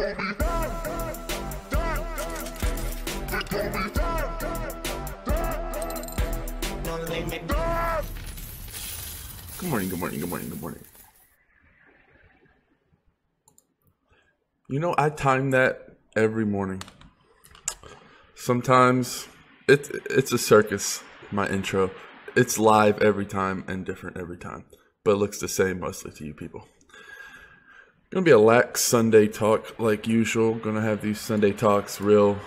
Good morning, good morning, good morning, good morning. You know, I time that every morning. Sometimes it's a circus, my intro. It's live every time and different every time, but it looks the same mostly to you people. Gonna be a lax Sunday talk like usual. Gonna have these Sunday talks real.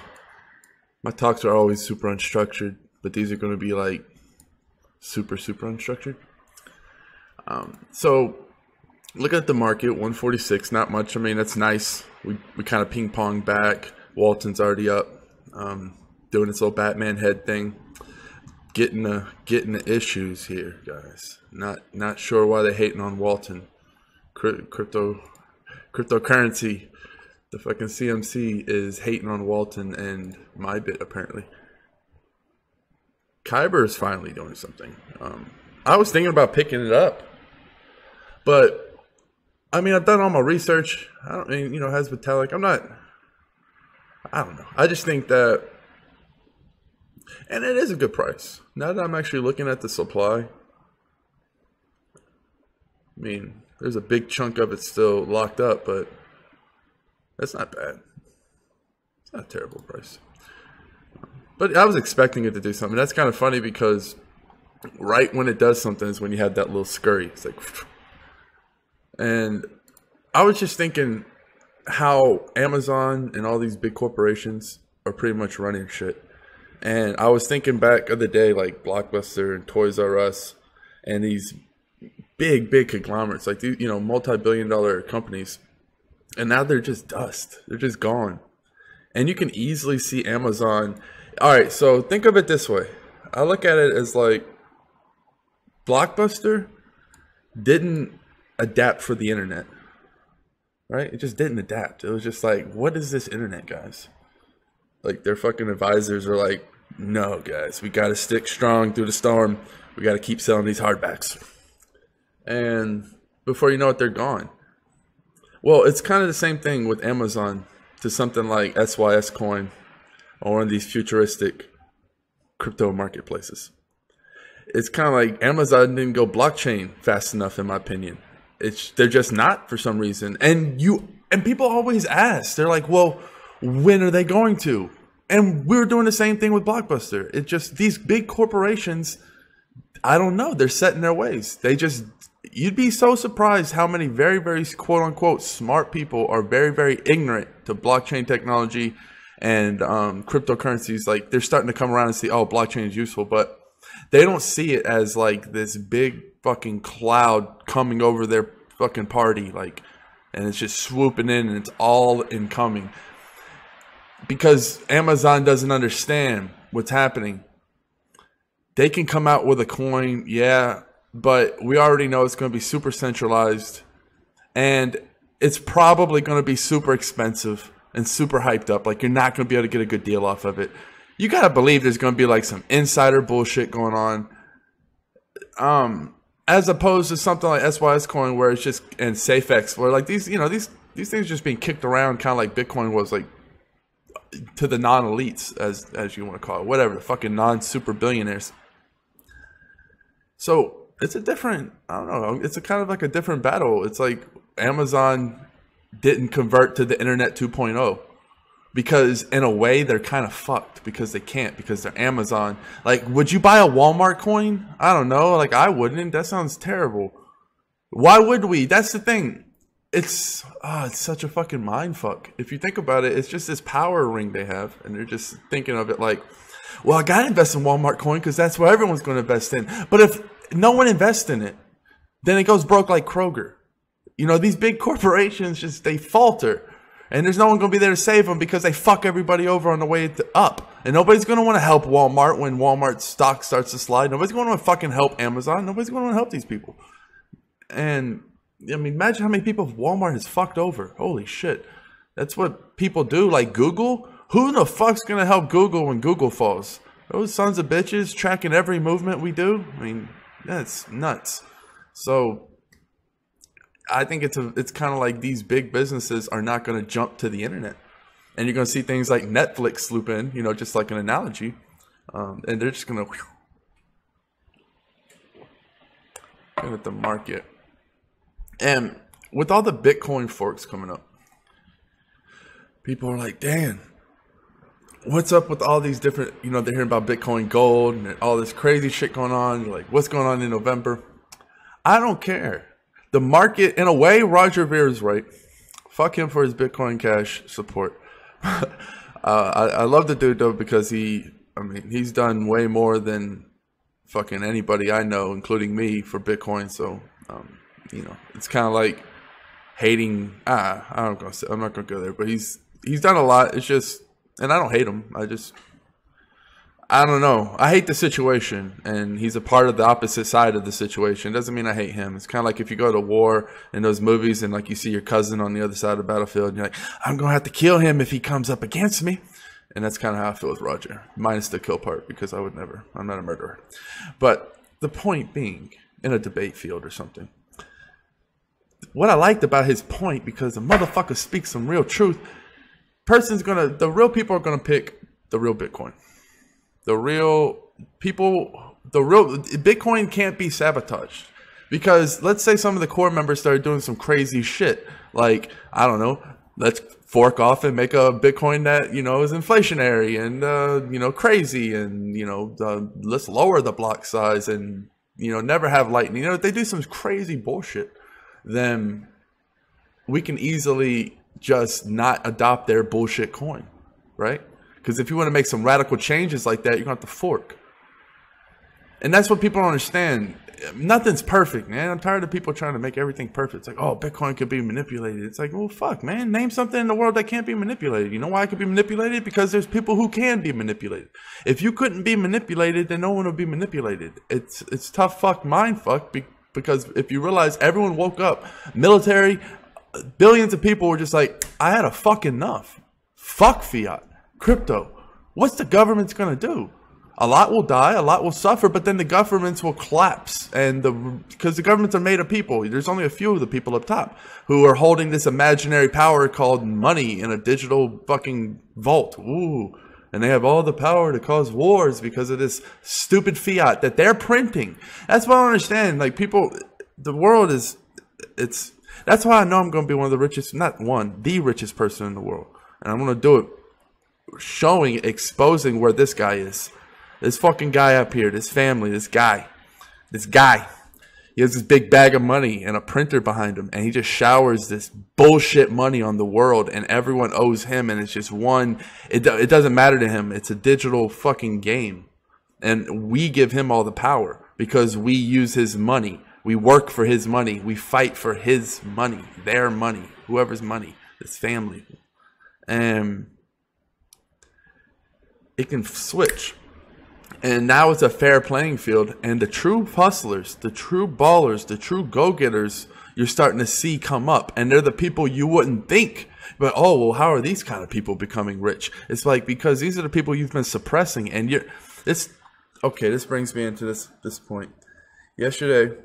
My talks are always super unstructured, but these are gonna be like super unstructured. So look at the market, 146, not much. I mean, that's nice. We kind of ping pong back. Walton's already up, doing its little Batman head thing. Getting the issues here, guys. Not sure why they're hating on Walton. Cryptocurrency, the fucking CMC is hating on Walton and MyBit apparently. Kyber is finally doing something. I was thinking about picking it up, but I mean, I've done all my research. I don't mean, has Vitalik. I don't know. I just think that, and it is a good price. Now that I'm actually looking at the supply, I mean, there's a big chunk of it still locked up, but that's not bad. It's not a terrible price. But I was expecting it to do something. That's kind of funny because right when it does something is when you have that little scurry. It's like, and I was just thinking how Amazon and all these big corporations are pretty much running shit. And I was thinking back of the day, like Blockbuster and Toys R Us and these big conglomerates, like these, multi-billion-dollar companies. And now they're just dust. They're just gone. And you can easily see Amazon. All right, so think of it this way. I look at it as like Blockbuster didn't adapt for the internet, right? It just didn't adapt. It was just like, what is this internet, guys? Like their fucking advisors are like, no, guys, we got to stick strong through the storm. We got to keep selling these hardbacks. And before you know it, they're gone. Well, it's kind of the same thing with Amazon to something like SYS Coin or one of these futuristic crypto marketplaces. It's kind of like Amazon didn't go blockchain fast enough, in my opinion. They're just not for some reason. And people always ask, they're like, well, when are they going to? And we're doing the same thing with Blockbuster. It's just these big corporations, I don't know, they're set in their ways. You'd be so surprised how many very, very quote unquote smart people are very, very ignorant to blockchain technology and cryptocurrencies. Like they're starting to come around and see, oh, blockchain is useful, but they don't see it as like this big fucking cloud coming over their fucking party, like, and it's just swooping in and it's all incoming. Because Amazon doesn't understand what's happening. They can come out with a coin, yeah, but we already know it's going to be super centralized and it's probably going to be super expensive and super hyped up. Like you're not going to be able to get a good deal off of it. You got to believe there's going to be like some insider bullshit going on. As opposed to something like SYS Coin where it's just, and SafeX, where like these things just being kicked around kind of like Bitcoin was, like to the non-elites, as you want to call it, whatever, the fucking non-super billionaires. So it's a different, I don't know, it's a kind of like a different battle. It's like Amazon didn't convert to the internet 2.0 because in a way they're kind of fucked because they can't, because they're Amazon. Like, would you buy a Walmart coin? I don't know. Like, I wouldn't. That sounds terrible. Why would we? That's the thing. It's such a fucking mind fuck. If you think about it, it's just this power ring they have, and they're just thinking of it like, well, I gotta invest in Walmart coin because that's what everyone's going to invest in. But if no one invests in it, then it goes broke like Kroger. These big corporations they falter, and there's no one going to be there to save them because they fuck everybody over on the way up. And nobody's going to want to help Walmart when Walmart's stock starts to slide. Nobody's going to want to fucking help Amazon. Nobody's going to want to help these people. And I mean, imagine how many people Walmart has fucked over. Holy shit. That's what people do. Like Google. Who the fuck's going to help Google when Google falls? Those sons of bitches tracking every movement we do. I mean, that's nuts. So I think it's kind of like these big businesses are not going to jump to the internet, and you're going to see things like Netflix swoop in, you know, just like an analogy, and they're just going to at the market. And with all the Bitcoin forks coming up, people are like, "Dan, what's up with all these different?" You know, they're hearing about Bitcoin Gold and all this crazy shit going on. You're like, what's going on in November? I don't care. The market, in a way, Roger Ver is right. Fuck him for his Bitcoin Cash support. I love the dude though, because he's done way more than fucking anybody I know, including me, for Bitcoin. So, you know, it's kind of like hating. I'm not gonna go there, but he's done a lot. It's just, and I don't hate him. I don't know. I hate the situation, and he's a part of the opposite side of the situation. It doesn't mean I hate him. It's kind of like if you go to war in those movies and like you see your cousin on the other side of the battlefield, and you're like, I'm going to have to kill him if he comes up against me. And that's kind of how I feel with Roger, minus the kill part, because I'm not a murderer. But the point being, in a debate field or something, what I liked about his point, because the motherfucker speaks some real truth, the real people are going to pick the real Bitcoin. The real Bitcoin can't be sabotaged, because let's say some of the core members started doing some crazy shit, like, I don't know, let's fork off and make a Bitcoin that, you know, is inflationary and, you know, crazy, and, you know, let's lower the block size and, you know, never have lightning. You know, if they do some crazy bullshit, then we can easily just not adopt their bullshit coin, right? Because if you want to make some radical changes like that, you're going to have to fork. And that's what people don't understand. Nothing's perfect, man. I'm tired of people trying to make everything perfect. It's like, oh, Bitcoin could be manipulated. It's like, well, fuck, man. Name something in the world that can't be manipulated. You know why it could be manipulated? Because there's people who can be manipulated. If you couldn't be manipulated, then no one would be manipulated. It's tough fuck, mind fuck, because if you realize everyone woke up, military, billions of people were just like, I had a fuck enough. Fuck fiat. Crypto. What's the government's going to do? A lot will die, a lot will suffer, but then the governments will collapse. And because the governments are made of people, there's only a few of the people up top who are holding this imaginary power called money in a digital fucking vault. Ooh. And they have all the power to cause wars because of this stupid fiat that they're printing. That's what I don't understand. Like, people, the world is, that's why I know I'm going to be one of the richest, not one, the richest person in the world. And I'm going to do it exposing where this guy is. This fucking guy up here, this family, this guy. He has this big bag of money and a printer behind him, and he just showers this bullshit money on the world, and everyone owes him, and it's just one, it doesn't matter to him. It's a digital fucking game. And we give him all the power because we use his money. We work for his money. We fight for his money, their money, whoever's money, this family. And it can switch. And now it's a fair playing field. And the true hustlers, the true ballers, the true go-getters, you're starting to see come up. And they're the people you wouldn't think. But, oh, well, how are these kind of people becoming rich? It's like, because these are the people you've been suppressing. And this brings me into this point. Yesterday,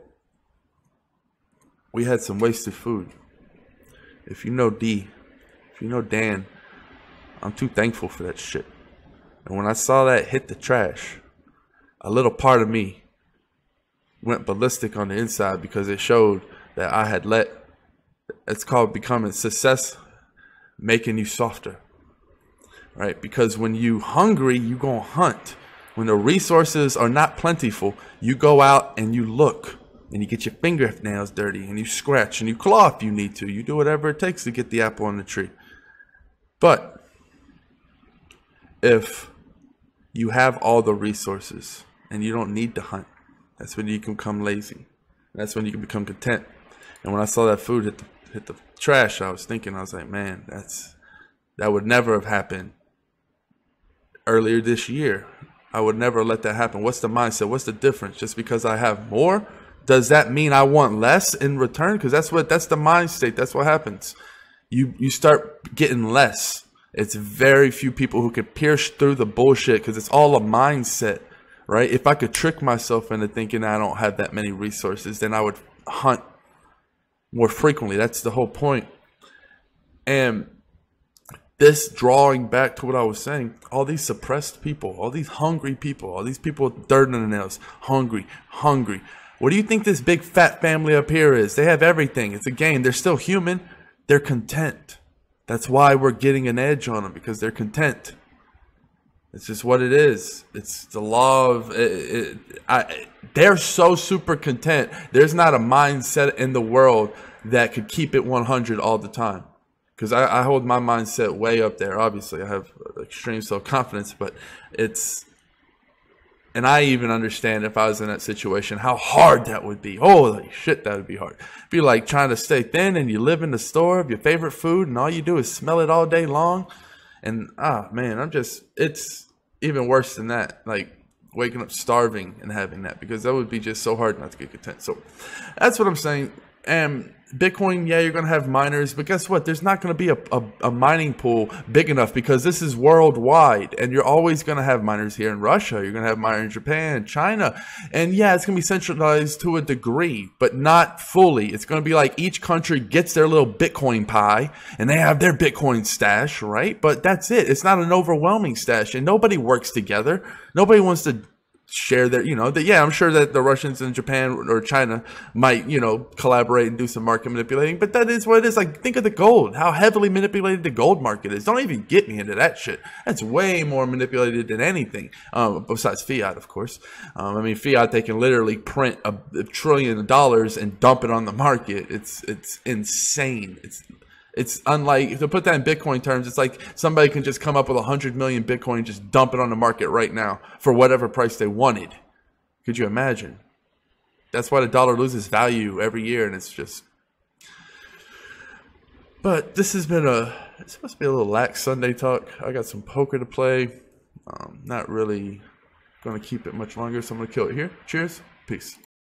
we had some wasted food. If you know D, if you know Dan, I'm too thankful for that shit. And when I saw that hit the trash, a little part of me went ballistic on the inside, because it showed that I had it's called becoming success, making you softer, right? Because when you hungry, you gonna hunt. When the resources are not plentiful, you go out and you look, and you get your fingernails dirty, and you scratch, and you claw if you need to. You do whatever it takes to get the apple on the tree. But if you have all the resources and you don't need to hunt, that's when you can become lazy. That's when you can become content. And when I saw that food hit the trash, I was like, man, that would never have happened earlier this year. I would never let that happen. What's the mindset? What's the difference? Just because I have more, does that mean I want less in return? Because that's the mind state. That's what happens. You start getting less. It's very few people who can pierce through the bullshit, because it's all a mindset, right? If I could trick myself into thinking I don't have that many resources, then I would hunt more frequently. That's the whole point. And this drawing back to what I was saying, all these suppressed people, all these hungry people, all these people with dirt in their nails, hungry. What do you think this big fat family up here is? They have everything. It's a game. They're still human. They're content. That's why we're getting an edge on them, because they're content. It's just what it is. It's the law of they're so super content. There's not a mindset in the world that could keep it 100 all the time. Because I hold my mindset way up there. Obviously, I have extreme self-confidence, but it's... And I even understand if I was in that situation, how hard that would be. Holy shit, that would be hard. It'd be like trying to stay thin and you live in the store of your favorite food and all you do is smell it all day long. And, man, it's even worse than that. Like waking up starving and having that, because that would be just so hard not to get content. So that's what I'm saying. And Bitcoin, yeah, you're going to have miners, but guess what? There's not going to be a mining pool big enough, because this is worldwide, and you're always going to have miners here in Russia. You're going to have miners in Japan, China, and yeah, it's going to be centralized to a degree, but not fully. It's going to be like each country gets their little Bitcoin pie, and they have their Bitcoin stash, right? But that's it. It's not an overwhelming stash, and nobody works together. Nobody wants to share their, yeah, I'm sure that the Russians and Japan or China might, collaborate and do some market manipulating, but that is what it is. Like, think of the gold, how heavily manipulated the gold market is. Don't even get me into that shit. That's way more manipulated than anything, besides fiat, of course. Fiat, they can literally print $1 trillion and dump it on the market. It's insane. It's unlike, to put that in Bitcoin terms, it's like somebody can just come up with 100 million Bitcoin and just dump it on the market right now for whatever price they wanted. Could you imagine? That's why the dollar loses value every year, and it's just... But this has been it's supposed to be a little lax Sunday talk. I got some poker to play. Not really going to keep it much longer, so I'm going to kill it here. Cheers. Peace.